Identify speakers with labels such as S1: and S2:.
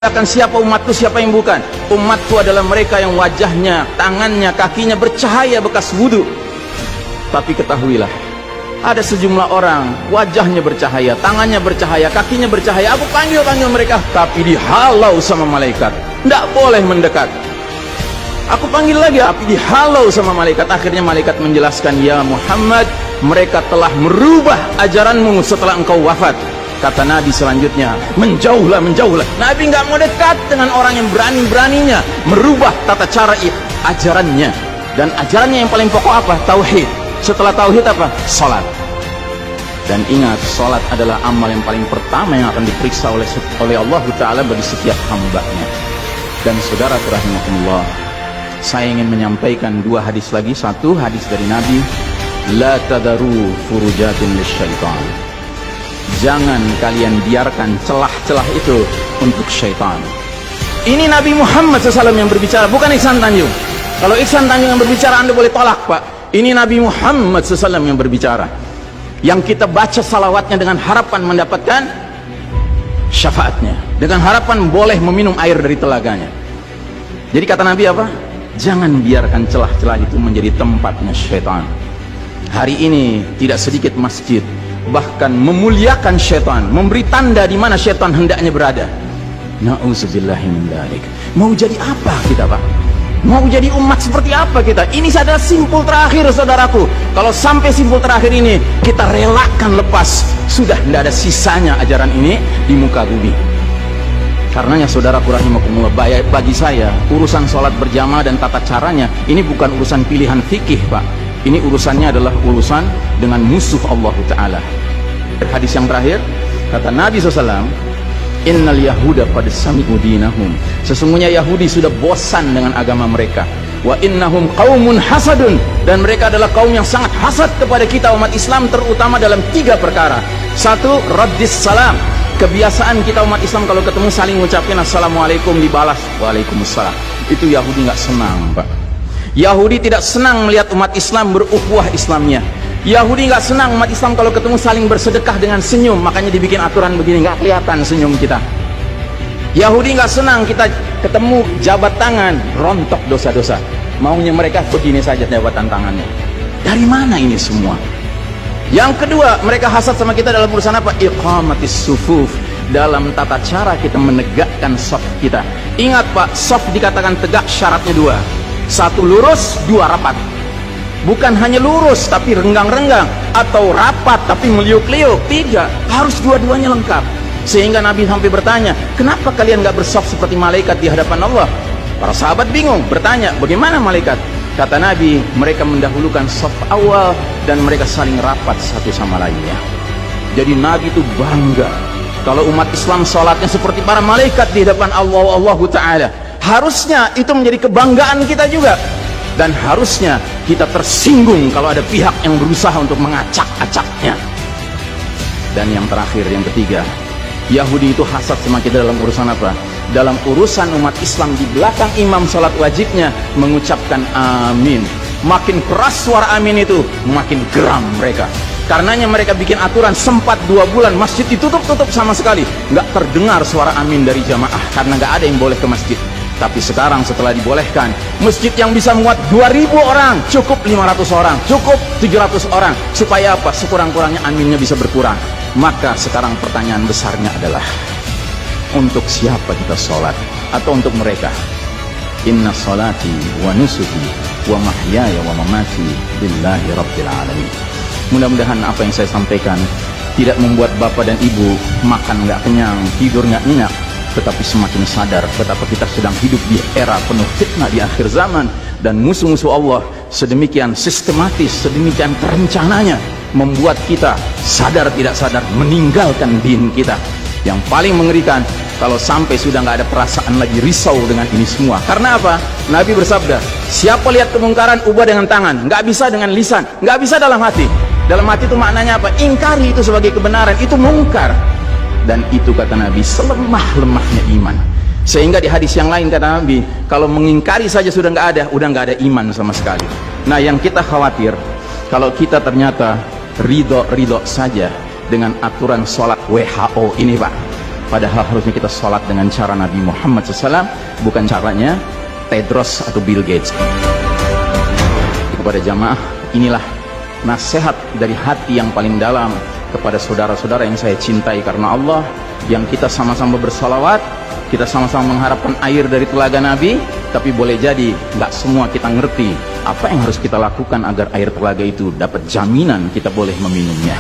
S1: Akan siapa umatku, siapa yang bukan? Umatku adalah mereka yang wajahnya, tangannya, kakinya bercahaya bekas wudhu. Tapi ketahuilah, ada sejumlah orang wajahnya bercahaya, tangannya bercahaya, kakinya bercahaya. Aku panggil mereka, tapi dihalau sama malaikat, tidak boleh mendekat. Aku panggil lagi, tapi dihalau sama malaikat. Akhirnya malaikat menjelaskan, ya Muhammad, mereka telah merubah ajaranmu setelah engkau wafat. Kata Nabi selanjutnya, menjauhlah, menjauhlah. Nabi nggak mau dekat dengan orang yang berani-beraninya merubah tata cara ajarannya. Dan ajarannya yang paling pokok apa? Tauhid. Setelah tauhid apa? Salat. Dan ingat, salat adalah amal yang paling pertama yang akan diperiksa oleh Allah Ta'ala bagi setiap hambanya. Dan saudara rahimahumullah, saya ingin menyampaikan dua hadis lagi. Satu hadis dari Nabi, la tadaru furujatin lisyaitan. Jangan kalian biarkan celah-celah itu untuk syaitan. Ini Nabi Muhammad SAW yang berbicara, bukan Ihsan Tanjung. Kalau Ihsan Tanjung yang berbicara, Anda boleh tolak, Pak. Ini Nabi Muhammad SAW yang berbicara, yang kita baca salawatnya dengan harapan mendapatkan syafaatnya, dengan harapan boleh meminum air dari telaganya. Jadi kata Nabi apa? Jangan biarkan celah-celah itu menjadi tempatnya syaitan. Hari ini tidak sedikit masjid bahkan memuliakan syaitan, memberi tanda di mana syaitan hendaknya berada. Na'udzubillahi min dzalik. Mau jadi apa kita, Pak? Mau jadi umat seperti apa kita? Ini adalah simpul terakhir, saudaraku. Kalau sampai simpul terakhir ini kita relakan lepas, sudah tidak ada sisanya ajaran ini di muka bumi. Karenanya saudaraku rahimakumullah, bagi saya urusan sholat berjamaah dan tata caranya ini bukan urusan pilihan fikih, Pak. Ini urusannya adalah urusan dengan musuh Allah Ta'ala. Hadis yang terakhir, kata Nabi SAW, innal yahuda qad sami'u dinahum. Sesungguhnya Yahudi sudah bosan dengan agama mereka. Wa innahum qaumun hasadun. Dan mereka adalah kaum yang sangat hasad kepada kita umat Islam, terutama dalam 3 perkara. Satu, raddis salam. Kebiasaan kita umat Islam kalau ketemu saling ngucapin assalamualaikum, dibalas waalaikumsalam. Itu Yahudi nggak senang, Pak. Yahudi tidak senang melihat umat Islam berukhuwah Islamnya. Yahudi nggak senang umat Islam kalau ketemu saling bersedekah dengan senyum. Makanya dibikin aturan begini, nggak kelihatan senyum kita. Yahudi nggak senang kita ketemu jabat tangan, rontok dosa-dosa. Maunya mereka begini saja jabatan tangannya. Dari mana ini semua? Yang kedua, mereka hasad sama kita dalam urusan apa? Iqamatis sufuf. Dalam tata cara kita menegakkan saf kita. Ingat, Pak, saf dikatakan tegak syaratnya 2. 1 lurus, 2 rapat. Bukan hanya lurus tapi renggang-renggang, atau rapat tapi meliuk-liuk. 3, harus dua-duanya lengkap. Sehingga Nabi sampai bertanya, kenapa kalian gak bersaf seperti malaikat di hadapan Allah? Para sahabat bingung, bertanya, bagaimana malaikat? Kata Nabi, mereka mendahulukan saf awal dan mereka saling rapat satu sama lainnya. Jadi Nabi itu bangga kalau umat Islam sholatnya seperti para malaikat di hadapan Allah Ta'ala. Harusnya itu menjadi kebanggaan kita juga. Dan harusnya kita tersinggung kalau ada pihak yang berusaha untuk mengacak-acaknya. Dan yang terakhir, yang ketiga, Yahudi itu hasad sama kita dalam urusan apa? Dalam urusan umat Islam di belakang imam sholat wajibnya mengucapkan amin. Makin keras suara amin itu, makin geram mereka. Karenanya mereka bikin aturan, sempat 2 bulan masjid ditutup-tutup sama sekali. Nggak terdengar suara amin dari jamaah karena nggak ada yang boleh ke masjid. Tapi sekarang setelah dibolehkan, masjid yang bisa muat 2000 orang, cukup 500 orang, cukup 700 orang. Supaya apa? Sekurang-kurangnya aminnya bisa berkurang. Maka sekarang pertanyaan besarnya adalah, untuk siapa kita sholat? Atau untuk mereka? Inna sholati wa nusuki wa mahyaya wa mamati billahi rabbil alamin. Mudah-mudahan apa yang saya sampaikan tidak membuat bapak dan ibu makan nggak kenyang, tidur nggak nyenyak, tetapi semakin sadar betapa kita sedang hidup di era penuh fitnah di akhir zaman. Dan musuh-musuh Allah sedemikian sistematis, sedemikian terencananya membuat kita sadar tidak sadar meninggalkan din kita. Yang paling mengerikan kalau sampai sudah nggak ada perasaan lagi risau dengan ini semua. Karena apa? Nabi bersabda, siapa lihat kemungkaran ubah dengan tangan, nggak bisa dengan lisan, nggak bisa dalam hati. Dalam hati itu maknanya apa? Ingkari itu sebagai kebenaran, itu mungkar. Dan itu kata Nabi selemah-lemahnya iman. Sehingga di hadis yang lain kata Nabi, kalau mengingkari saja sudah nggak ada, udah nggak ada iman sama sekali. Nah, yang kita khawatir kalau kita ternyata ridho saja dengan aturan sholat WHO ini, Pak. Padahal harusnya kita sholat dengan cara Nabi Muhammad SAW, bukan caranya Tedros atau Bill Gates. Kepada jamaah, inilah nasihat dari hati yang paling dalam kepada saudara-saudara yang saya cintai karena Allah, yang kita sama-sama bersalawat, kita sama-sama mengharapkan air dari telaga Nabi, tapi boleh jadi nggak semua kita ngerti apa yang harus kita lakukan agar air telaga itu dapat jaminan kita boleh meminumnya.